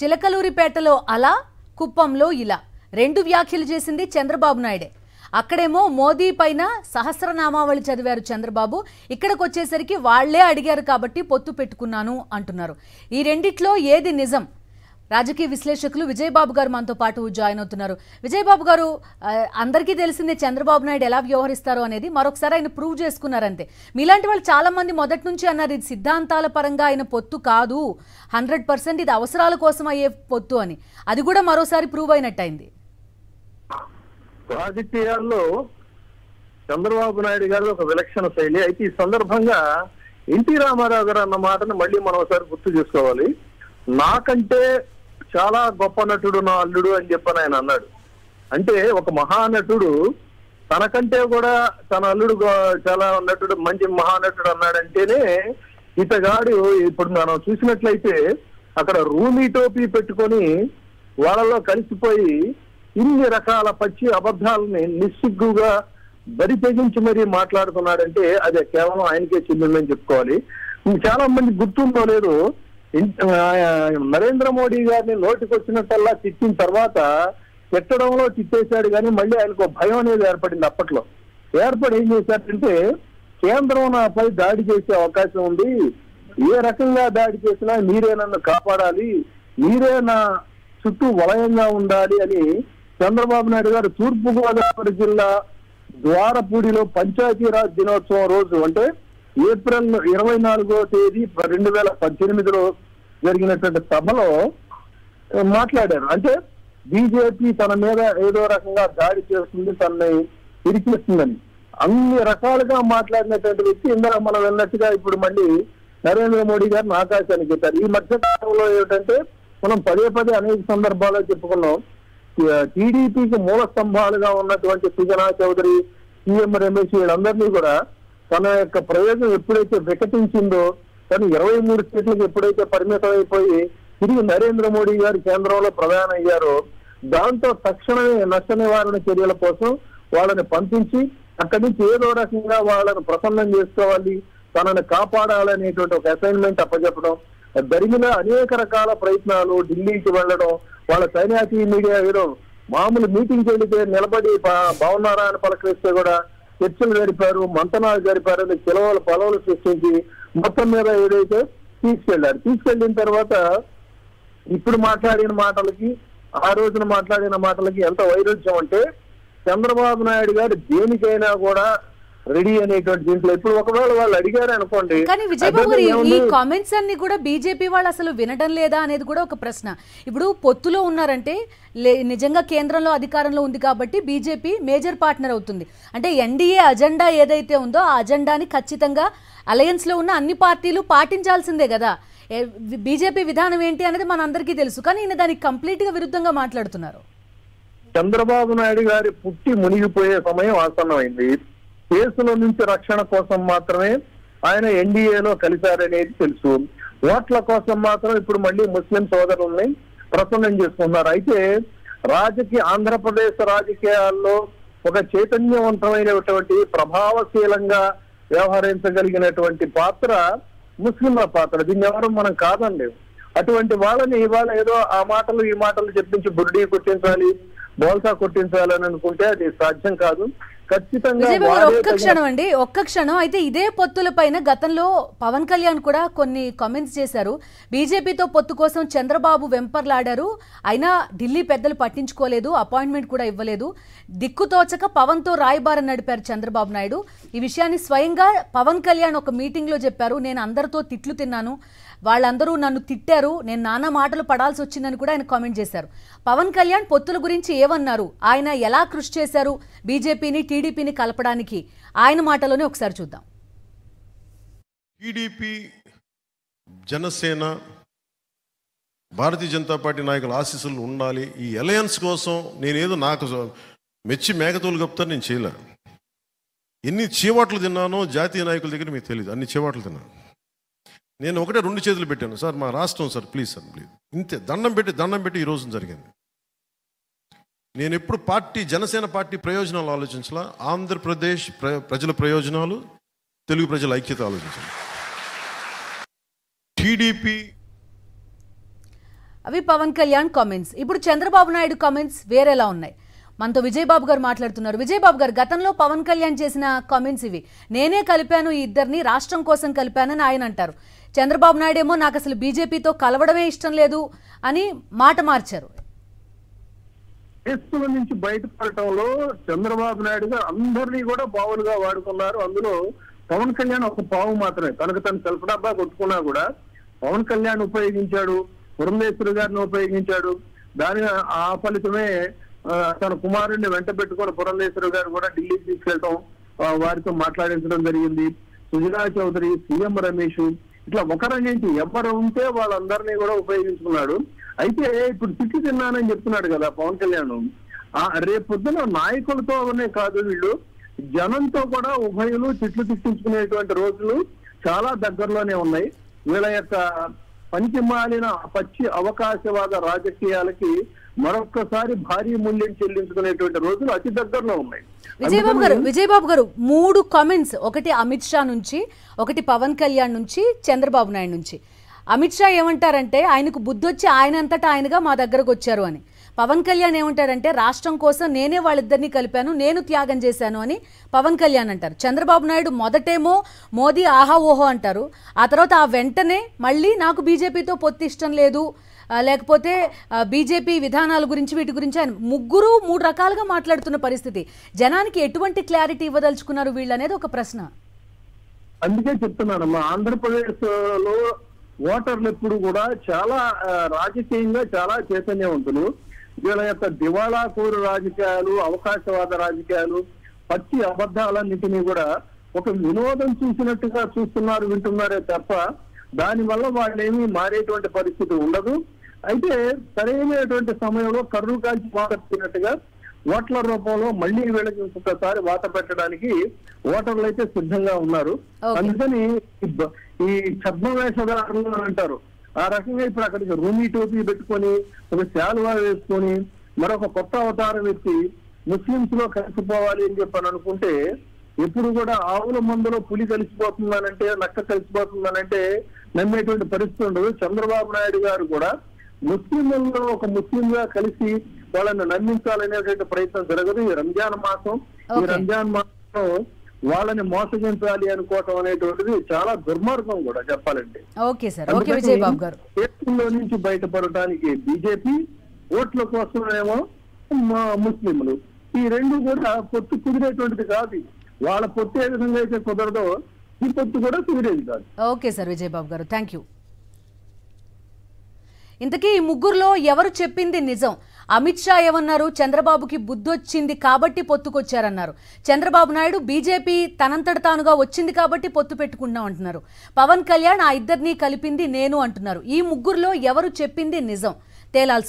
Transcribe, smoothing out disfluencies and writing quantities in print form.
చిలకలూరిపేటలో అలా, కుప్పంలో ఇలా రెండు వ్యాఖ్యలు చేసింది చంద్రబాబు నాయుడే. అక్కడేమో మోదీ పైన సహస్రనామావళి చదివారు చంద్రబాబు, ఇక్కడికి వచ్చేసరికి వాళ్లే అడిగారు కాబట్టి పొత్తు పెట్టుకున్నాను అంటున్నారు. ఈ రెండిట్లో ఏది నిజం? రాజకీయ విశ్లేషకులు విజయబాబు గారు మనతో పాటు జాయిన్ అవుతున్నారు. విజయబాబు గారు, అందరికీ తెలిసిందే చంద్రబాబు నాయుడు ఎలా వ్యవహరిస్తారో అనేది. మరొకసారి ఆయన ప్రూవ్ చేసుకున్నారంతే. మీలాంటి వాళ్ళు చాలా మంది మొదటి నుంచి అన్నారు ఇది సిద్ధాంతాల పరంగా ఆయన పొత్తు కాదు, 100% ఇది అవసరాల కోసం అయ్యే పొత్తు అని. అది కూడా మరోసారి ప్రూవ్ అయినట్టయింది. రాజకీయాల్లో చంద్రబాబు నాయుడు గారు ఒక విలక్షణ శైలి. అయితే ఈ సందర్భంగా ఎన్టీ రామారావు గారు అన్న మాటను మళ్ళీ మనం ఒకసారి గుర్తు చేసుకోవాలి. నాకంటే చాలా గొప్ప నటుడు నా అల్లుడు అని చెప్పని ఆయన అన్నాడు. అంటే ఒక మహానటుడు తనకంటే కూడా తన అల్లుడు చాలా నటుడు, మంచి మహానటుడు అన్నాడంటేనే ఇతగాడు. ఇప్పుడు మనం చూసినట్లయితే అక్కడ రూమీ టోపీ పెట్టుకొని వాళ్ళలో కలిసిపోయి ఇన్ని రకాల పచ్చి అబద్ధాలని నిస్సిగ్గుగా బరి తెగించి మరీ మాట్లాడుతున్నాడంటే అది కేవలం ఆయనకే చెందిందని చెప్పుకోవాలి. చాలా మంది గుర్తుందో లేదు, నరేంద్ర మోడీ గారిని నోటికి వచ్చినట్టల్లా తిట్టిన తర్వాత తిట్టడంలో తిట్టేశాడు, కానీ మళ్ళీ ఆయనకు భయం అనేది ఏర్పడింది. అప్పట్లో ఏర్పడి ఏం చేశారంటే కేంద్రం నాపై దాడి చేసే అవకాశం ఉంది, ఏ రకంగా దాడి చేసినా మీరే నన్ను కాపాడాలి, మీరే నా చుట్టూ వలయంగా ఉండాలి అని చంద్రబాబు నాయుడు గారు తూర్పుగోదావరి జిల్లా ద్వారపూడిలో పంచాయతీరాజ్ దినోత్సవం రోజు, అంటే ఏప్రిల్ 24వ తేదీ 2018లో జరిగినటువంటి సభలో మాట్లాడారు. అంటే బీజేపీ తన మీద ఏదో రకంగా దాడి చేస్తుంది, తనని ఇరికిస్తుందని అన్ని రకాలుగా మాట్లాడినటువంటి వ్యక్తి ఇందులో మనం వెళ్ళినట్టుగా ఇప్పుడు మళ్ళీ నరేంద్ర మోడీ గారిని ఆకాశానికి చెప్పారు. ఈ మధ్య కాలంలో ఏమిటంటే మనం పదే పదే అనేక సందర్భాల్లో చెప్పుకున్నాం, టీడీపీకి మూల స్తంభాలుగా ఉన్నటువంటి సుజనా చౌదరి, సీఎం రమేష్ వీళ్ళందరినీ కూడా తన యొక్క ప్రయోజనం ఎప్పుడైతే వికటించిందో, తను 23 సీట్లకు ఎప్పుడైతే పరిమితం అయిపోయి తిరిగి నరేంద్ర మోడీ గారు కేంద్రంలో ప్రధాని అయ్యారో, దాంతో తక్షణమే నష్ట నివారణ చర్యల కోసం వాళ్ళని పంపించి అక్కడి నుంచి ఏదో రకంగా వాళ్ళని ప్రసన్నం చేసుకోవాలి, తనని కాపాడాలనేటువంటి ఒక అసైన్మెంట్ అప్పచెప్పడం, దరిమిలా అనేక రకాల ప్రయత్నాలు, ఢిల్లీకి వెళ్ళడం, వాళ్ళ సైన్యాతి మీడియా ఏదో మామూలు మీటింగ్కి వెళితే నిలబడి బాగున్నారా అని పలకరిస్తే కూడా చర్చలు జరిపారు, మంతనాలు జరిపారు, పొలవలు సృష్టించి మొత్తం మీద ఏదైతే తీసుకెళ్లారు. తీసుకెళ్లిన తర్వాత ఇప్పుడు మాట్లాడిన మాటలకి ఆ రోజున మాట్లాడిన మాటలకి ఎంత వైరుధ్యం అంటే చంద్రబాబు నాయుడు గారు దేనికైనా కూడా రెడీ అనేటువంటి దీంట్లో. ఇప్పుడు ఒకవేళ వాళ్ళు అడిగారు అనుకోండి, కానీ విజయబాబు గారు ఈ కామెంట్స్ అన్ని కూడా బీజేపీ వాళ్ళు అసలు వినడం లేదా అనేది కూడా ఒక ప్రశ్న. ఇప్పుడు పొత్తులో ఉన్నారంటే నిజంగా కేంద్రంలో అధికారంలో ఉంది కాబట్టి బీజేపీ మేజర్ పార్ట్నర్ అవుతుంది. అంటే ఎన్డీఏ అజెండా ఏదైతే ఉందో ఆ అజెండాని ఖచ్చితంగా అలయన్స్ లో ఉన్న అన్ని పార్టీలు పాటించాల్సిందే కదా. బీజేపీ విధానం ఏంటి అనేది మనందరికీ తెలుసు, కానీ ఈయన దానికి కంప్లీట్ గా విరుద్ధంగా మాట్లాడుతున్నారు. చంద్రబాబు నాయుడు గారి పుట్టి మునిగిపోయే సమయం ఆసన్నమైంది. కేసుల నుంచి రక్షణ కోసం మాత్రమే ఆయన ఎన్డీఏలో కలిశారనేది తెలుసు. ఓట్ల కోసం మాత్రం ఇప్పుడు మళ్ళీ ముస్లిం సోదరుల్ని ప్రసన్నం చేసుకున్నారు. అయితే ఆంధ్రప్రదేశ్ రాజకీయాల్లో ఒక చైతన్యవంతమైనటువంటి ప్రభావశీలంగా వ్యవహరించగలిగినటువంటి పాత్ర ముస్లింల పాత్ర. దీన్ని ఎవరు మనం కాదండి. అటువంటి వాళ్ళని ఇవాళ ఏదో ఆ మాటలు ఈ మాటలు చెప్పించి బుర్డీ కొట్టించాలి, బోల్తా కొట్టించాలని అనుకుంటే అది సాధ్యం కాదు. ఒక్క క్షణం. అయితే ఇదే పొత్తుల పైన గతంలో పవన్ కళ్యాణ్ కూడా కొన్ని కామెంట్స్ చేశారు. బీజేపీతో పొత్తు కోసం చంద్రబాబు వెంపర్లాడారు, అయినా ఢిల్లీ పెద్దలు పట్టించుకోలేదు, అపాయింట్మెంట్ కూడా ఇవ్వలేదు, దిక్కుతోచక పవన్ తో రాయబారం నడిపారు చంద్రబాబు నాయుడు. ఈ విషయాన్ని స్వయంగా పవన్ కళ్యాణ్ ఒక మీటింగ్ లో చెప్పారు. నేను అందరితో తిట్లు తిన్నాను, వాళ్ళందరూ నన్ను తిట్టారు, నేను నానా మాటలు పడాల్సి వచ్చిందని కూడా ఆయన కామెంట్ చేశారు. పవన్ కళ్యాణ్ పొత్తుల గురించి ఏమన్నారు, ఆయన ఎలా కృషి చేశారు బీజేపీని టీడీపీని కలపడానికి, ఆయన మాటలోనే ఒకసారి చూద్దాం. టీడీపీ, జనసేన, భారతీయ జనతా పార్టీ నాయకుల ఆశీస్సులు ఉండాలి. ఈ అలయన్స్ కోసం నేనేదో నాకు మెచ్చి మేకతోలు కప్తాను, నేను చేయలే. ఎన్ని చీవాట్లు తిన్నానో జాతీయ నాయకుల దగ్గర మీకు తెలియదు, అన్ని చీవాట్లు తిన్నాను. నేను ఒకటే 2 చేతులు పెట్టాను, సార్ మా రాష్ట్రం సార్ ప్లీజ్ సార్ ప్లీజ్, ఇంతే. దండం పెట్టి ఈ రోజున జరిగింది. నేను ఎప్పుడు జనసేన పార్టీ ప్రయోజనాలు ఆలోచించాలా, ఆంధ్రప్రదేశ్ ప్రజల ప్రయోజనాలు, తెలుగు ప్రజల ఐక్యత ఆలోచించాలి. టీడీపీ అవి పవన్ కళ్యాణ్ కామెంట్స్. ఇప్పుడు చంద్రబాబు నాయుడు కామెంట్స్ వేరేలా ఉన్నాయి. మనతో విజయబాబు గారు మాట్లాడుతున్నారు. విజయబాబు గారు, గతంలో పవన్ కళ్యాణ్ చేసిన కామెంట్స్ ఇవి. నేనే కలిపాను ఈ ఇద్దరిని, రాష్ట్రం కోసం కలిపానని ఆయన అంటారు. చంద్రబాబు నాయుడు ఏమో నాకు అసలు బీజేపీతో కలవడమే ఇష్టం లేదు అని మాట మార్చారు. కేసుల నుంచి బయటపడటంలో చంద్రబాబు నాయుడు గారు అందరినీ కూడా పావులుగా వాడుకున్నారు. అందులో పవన్ కళ్యాణ్ ఒక పావు మాత్రమే. తనకు తను సెల్ఫ్ డబ్బా కొట్టుకున్నా కూడా పవన్ కళ్యాణ్ ఉపయోగించాడు, పురంధేశ్వరి గారిని ఉపయోగించాడు. దాని ఆ ఫలితమే తన కుమారుడిని వెంట పెట్టుకుని పురంధేశ్వరి గారు కూడా ఢిల్లీకి తీసుకెళ్ళటం, వారితో మాట్లాడించడం జరిగింది. సుజనా చౌదరి, సీఎం రమేష్, ఇట్లా ఒకరి నుంచి ఎవరు ఉంటే వాళ్ళందరినీ కూడా ఉపయోగించుకున్నాడు. అయితే ఇప్పుడు తిట్టి తిన్నానని చెప్తున్నాడు కదా పవన్ కళ్యాణ్. రేపు పొద్దున నాయకులతోనే కాదు, వీళ్ళు జనంతో కూడా ఉభయులు తిట్లు తిట్టించుకునేటువంటి రోజులు చాలా దగ్గరలోనే ఉన్నాయి. వీళ్ళ యొక్క పనికిమాలిన పచ్చి అవకాశవాద రాజకీయాలకి మరొక్కసారి భారీ మూల్యం చెల్లించుకునేటువంటి రోజులు అతి దగ్గరలో ఉన్నాయి. విజయబాబు గారు 3 కామెంట్స్, ఒకటి అమిత్ షా నుంచి, ఒకటి పవన్ కళ్యాణ్ నుంచి, చంద్రబాబు నాయుడు నుంచి. అమిత్ షా ఏమంటారంటే ఆయనకు బుద్ధి వచ్చి ఆయనంతటా ఆయనగా మా దగ్గరకు వచ్చారు అని. పవన్ కళ్యాణ్ ఏమంటారంటే రాష్ట్రం కోసం నేనే వాళ్ళిద్దరినీ కలిపాను, నేను త్యాగం చేశాను అని పవన్ కళ్యాణ్ అంటారు. చంద్రబాబు నాయుడు మొదటేమో మోదీ ఆహా ఓహో అంటారు, ఆ తర్వాత ఆ వెంటనే మళ్ళీ నాకు బీజేపీతో పొత్తు ఇష్టం లేదు, లేకపోతే బీజేపీ విధానాల గురించి వీటి గురించి ఆయన ముగ్గురు 3 రకాలుగా మాట్లాడుతున్న పరిస్థితి. జనానికి ఎటువంటి క్లారిటీ ఇవ్వదలుచుకున్నారు వీళ్ళు అనేది ఒక ప్రశ్న. అందుకే చెప్తున్నానమ్మా, ఆంధ్రప్రదేశ్ లో ఓటర్లు ఎప్పుడు కూడా చాలా రాజకీయంగా చాలా చైతన్యవంతులు. వీళ్ళ యొక్క దివాళా కోరు రాజకీయాలు, అవకాశవాద రాజకీయాలు, పచ్చి అబద్ధాలన్నింటినీ కూడా ఒక వినోదం చూసినట్టుగా చూస్తున్నారు, వింటున్నారే తప్ప దానివల్ల వాళ్ళేమీ మారేటువంటి పరిస్థితి ఉండదు. అయితే సరైనటువంటి సమయంలో కర్రు కాల్చి వాటట్టుగా ఓట్ల రూపంలో మళ్ళీ వీళ్ళకి ఇంకొకసారి వాత పెట్టడానికి ఓటర్లు అయితే సిద్ధంగా ఉన్నారు. అందుకని ఈ ఛద్మవేషధారులు అంటారు, ఆ రకంగా ఇప్పుడు అక్కడికి రూమీ టోపీ పెట్టుకొని ఒక శాలువా వేసుకొని మరొక కొత్త అవతారం ఎత్తి ముస్లింస్ లో కలిసిపోవాలి అని చెప్పని అనుకుంటే, ఎప్పుడు కూడా ఆవుల మందులో పులి కలిసిపోతుందనంటే, నక్క కలిసిపోతుందనంటే నమ్మేటువంటి పరిస్థితి ఉండదు. చంద్రబాబు నాయుడు గారు కూడా ముస్లింలలో ఒక ముస్లింగా కలిసి వాళ్ళని నమ్మించాలనేటువంటి ప్రయత్నం జరగదు. ఈ రంజాన్ మాసం, ఈ రంజాన్ మాసంలో వాళ్ళని మోసగించాలి అనుకోవటం అనేటువంటిది చాలా దుర్మార్గం కూడా చెప్పాలంటే. కేసుల్లో నుంచి బయటపడటానికి బీజేపీ, ఓట్ల కోసమేమో ముస్లింలు, ఈ రెండు కూడా పొత్తు కుదిరేటువంటిది కాదు. వాళ్ళ పొత్తు ఏ విధంగా అయితే కుదరదో ఈ పొత్తు కూడా కుదిరేది కాదు. ఓకే సార్ విజయబాబు గారు, థ్యాంక్ యూ. ఇంతకీ ఈ ముగ్గురులో ఎవరు చెప్పింది నిజం? అమిత్ షా ఏమన్నారు? చంద్రబాబుకి బుద్ధొచ్చింది కాబట్టి పొత్తుకొచ్చారన్నారు. చంద్రబాబు నాయుడు బీజేపీ తనంతట తానుగా వచ్చింది కాబట్టి పొత్తు పెట్టుకుంటున్నాం అంటున్నారు. పవన్ కళ్యాణ్ ఆ ఇద్దరిని కలిపింది నేను అంటున్నారు. ఈ ముగ్గురులో ఎవరు చెప్పింది నిజం తేలాల్సి